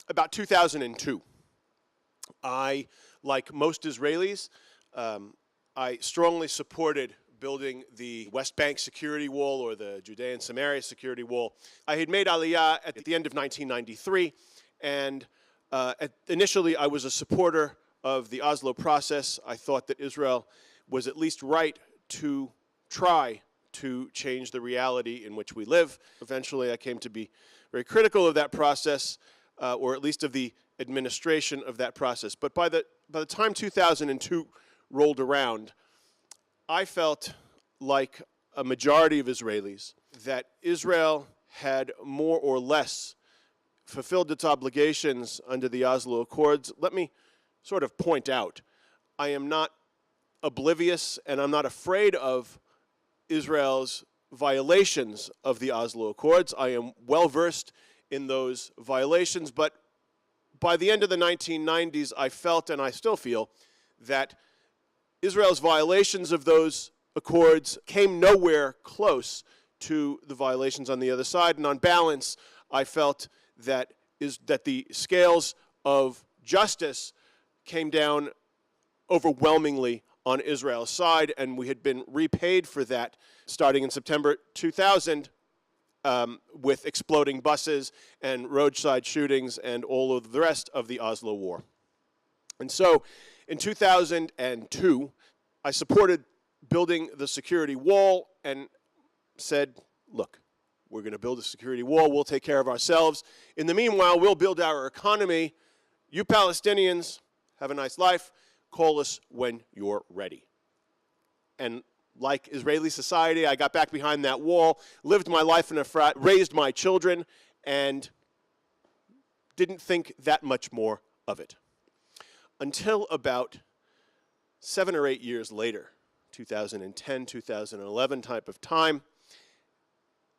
about 2002. I, like most Israelis, I strongly supported building the West Bank security wall or the Judea and Samaria security wall. I had made Aliyah at the end of 1993, and initially I was a supporter of the Oslo process. I thought that Israel was at least right to try to change the reality in which we live. Eventually I came to be very critical of that process, or at least of the administration of that process. But by the time 2002 rolled around, I felt like a majority of Israelis that Israel had more or less fulfilled its obligations under the Oslo Accords. Let me sort of point out, I am not oblivious and I'm not afraid of Israel's violations of the Oslo Accords. I am well versed in those violations, but by the end of the 1990s, I felt, and I still feel, that Israel's violations of those accords came nowhere close to the violations on the other side, and on balance, I felt that the scales of justice came down overwhelmingly on Israel's side, and we had been repaid for that starting in September 2000 with exploding buses and roadside shootings and all of the rest of the Oslo War. And so in 2002, I supported building the security wall and said, look, we're going to build a security wall. We'll take care of ourselves. In the meanwhile, we'll build our economy. You Palestinians, have a nice life. Call us when you're ready. And like Israeli society, I got back behind that wall, lived my life in Efrat, raised my children, and didn't think that much more of it. Until about 7 or 8 years later, 2010, 2011 type of time,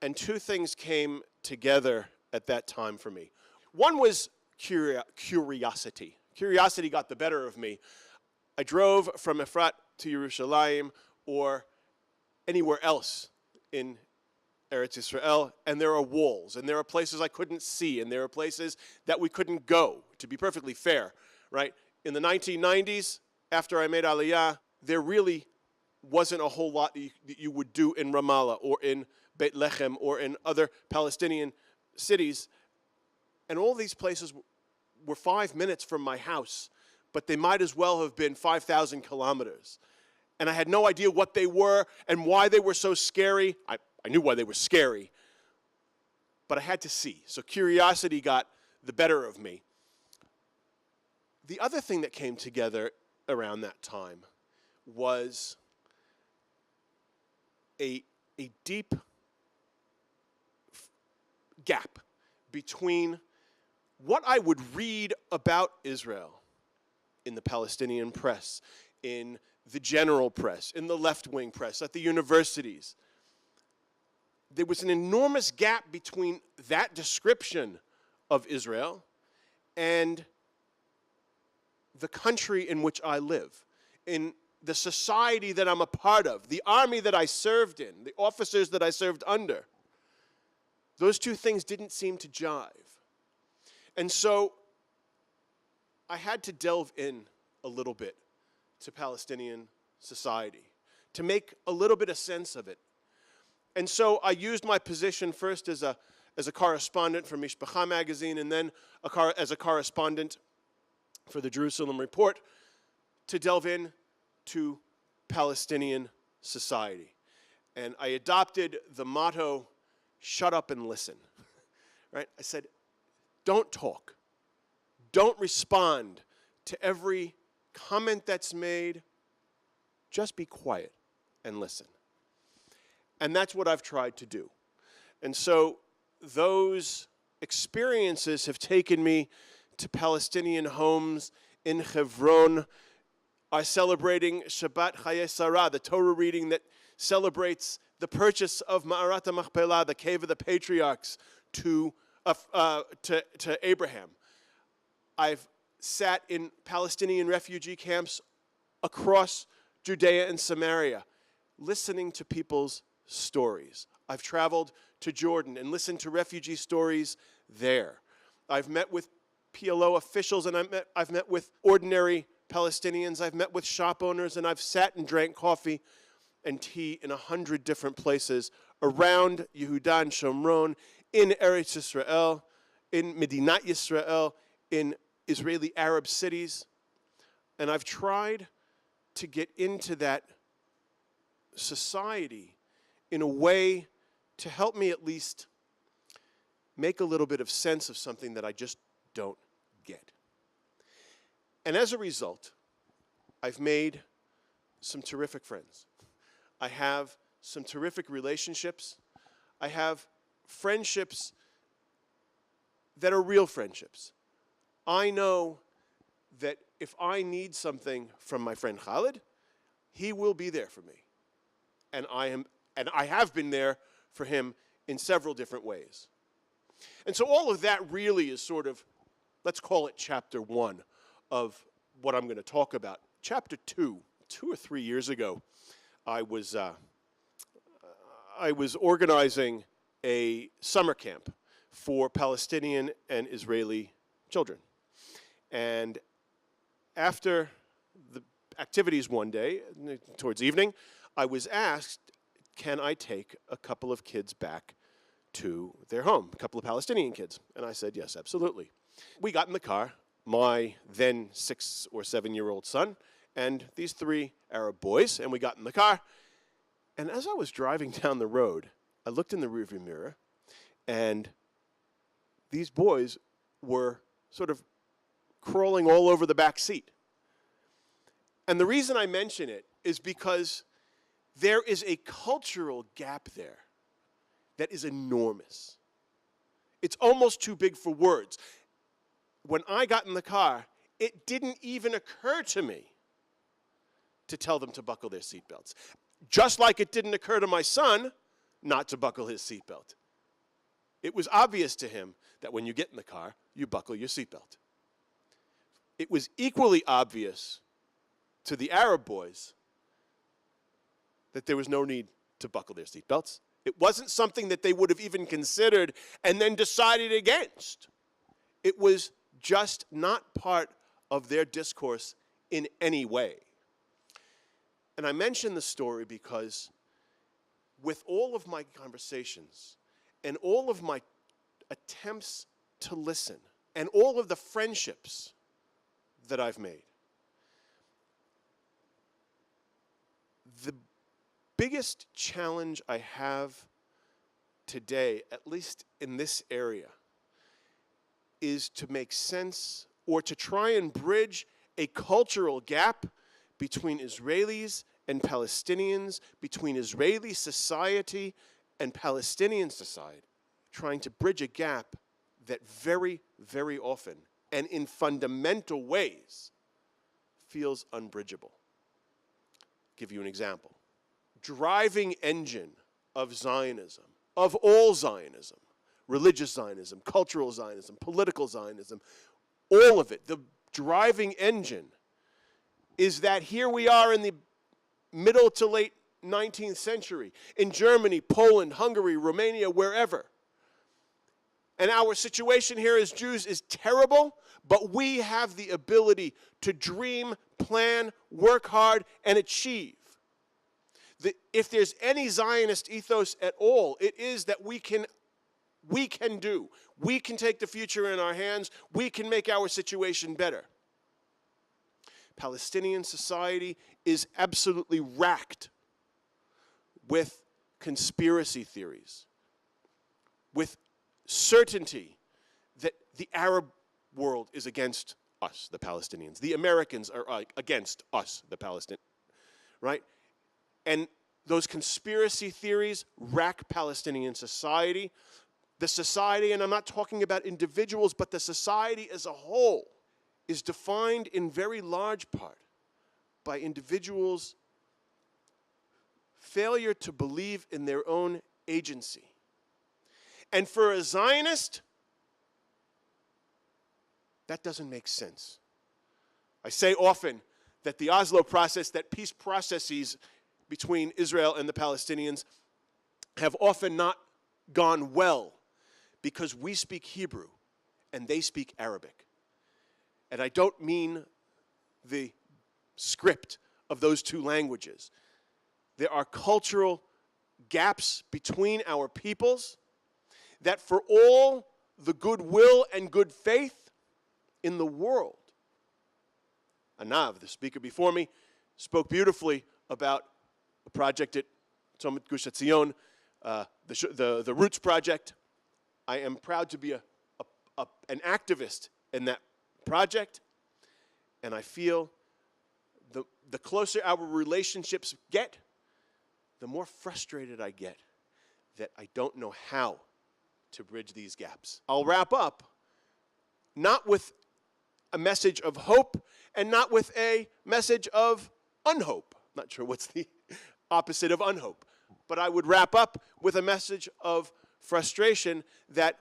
and two things came together at that time for me. One was curiosity. Curiosity got the better of me. I drove from Efrat to Yerushalayim or anywhere else in Eretz Israel, and there are walls, and there are places I couldn't see, and there are places that we couldn't go, to be perfectly fair, right? In the 1990s, after I made Aliyah, there really wasn't a whole lot that you would do in Ramallah or in Beit Lechem or in other Palestinian cities, and all these places were 5 minutes from my house, but they might as well have been 5,000 kilometers. And I had no idea what they were and why they were so scary. I knew why they were scary, but I had to see. So curiosity got the better of me. The other thing that came together around that time was a deep gap between what I would read about Israel in the Palestinian press, in the general press, in the left-wing press, at the universities. There was an enormous gap between that description of Israel and the country in which I live, in the society that I'm a part of, the army that I served in, the officers that I served under. Those two things didn't seem to jive. And so I had to delve in a little bit to Palestinian society to make a little bit of sense of it. And so I used my position first as a correspondent for Mishpacha magazine and then as a correspondent for the Jerusalem Report to delve in to Palestinian society. And I adopted the motto, shut up and listen, right? I said, don't talk. Don't respond to every comment that's made. Just be quiet and listen. And that's what I've tried to do. And so those experiences have taken me to Palestinian homes in Hebron. Are celebrating Shabbat Chayei Sarah, the Torah reading that celebrates the purchase of Ma'arat HaMachpelah, the cave of the patriarchs, to Abraham. I've sat in Palestinian refugee camps across Judea and Samaria, listening to people's stories. I've traveled to Jordan and listened to refugee stories there. I've met with PLO officials, and I've met with ordinary Palestinians. I've met with shop owners, and I've sat and drank coffee and tea in 100 different places around Yehuda and Shomron, in Eretz Yisrael, in Medinat Yisrael, in Israeli Arab cities. And I've tried to get into that society in a way to help me at least make a little bit of sense of something that I just don't get. And as a result, I've made some terrific friends. I have some terrific relationships. I have friendships that are real friendships. I know that if I need something from my friend Khalid, he will be there for me. And I have been there for him in several different ways. And so all of that really is sort of, let's call it chapter 1 of what I'm going to talk about. Chapter 2, 2 or 3 years ago, I was organizing a summer camp for Palestinian and Israeli children. And after the activities one day, towards evening, I was asked, can I take a couple of kids back to their home, a couple of Palestinian kids? And I said, yes, absolutely. We got in the car, my then 6 or 7-year-old son, and these 3 Arab boys, and we got in the car. And as I was driving down the road, I looked in the rearview mirror, and these boys were sort of crawling all over the back seat. And the reason I mention it is because there is a cultural gap there that is enormous. It's almost too big for words. When I got in the car, it didn't even occur to me to tell them to buckle their seatbelts. Just like it didn't occur to my son not to buckle his seatbelt. It was obvious to him that when you get in the car, you buckle your seatbelt. It was equally obvious to the Arab boys that there was no need to buckle their seatbelts. It wasn't something that they would have even considered and then decided against. It was just not part of their discourse in any way. And I mention the story because with all of my conversations and all of my attempts to listen and all of the friendships that I've made, the biggest challenge I have today, at least in this area, is to make sense or to try and bridge a cultural gap between Israelis and Palestinians, between Israeli society and Palestinian society, trying to bridge a gap that very, very often and in fundamental ways feels unbridgeable. Give you an example. Driving engine of Zionism, of all Zionism, religious Zionism, cultural Zionism, political Zionism, all of it, the driving engine is that here we are in the middle to late 19th century, in Germany, Poland, Hungary, Romania, wherever. And our situation here as Jews is terrible, but we have the ability to dream, plan, work hard, and achieve. If there's any Zionist ethos at all, it is that we can do. We can take the future in our hands. We can make our situation better. Palestinian society is absolutely racked with conspiracy theories, with certainty that the Arab world is against us, the Palestinians. The Americans are against us, the Palestinians, right? And those conspiracy theories rack Palestinian society. The society, and I'm not talking about individuals, but the society as a whole, is defined in very large part by individuals' failure to believe in their own agency. And for a Zionist, that doesn't make sense. I say often that the Oslo process, that peace processes between Israel and the Palestinians have often not gone well because we speak Hebrew and they speak Arabic. And I don't mean the script of those two languages. There are cultural gaps between our peoples that, for all the goodwill and good faith in the world, Anav, the speaker before me, spoke beautifully about a project at Tzomit Gush Etzion, the Roots Project. I am proud to be an activist in that project, and I feel the closer our relationships get, the more frustrated I get that I don't know how to bridge these gaps. I'll wrap up not with a message of hope and not with a message of unhope. Not sure what's the opposite of unhope. But I would wrap up with a message of frustration that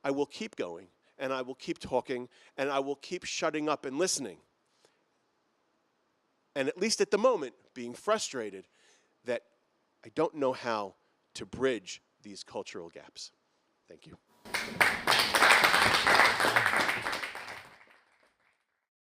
I will keep going, and I will keep talking, and I will keep shutting up and listening. And at least at the moment, being frustrated that I don't know how to bridge these cultural gaps. Thank you.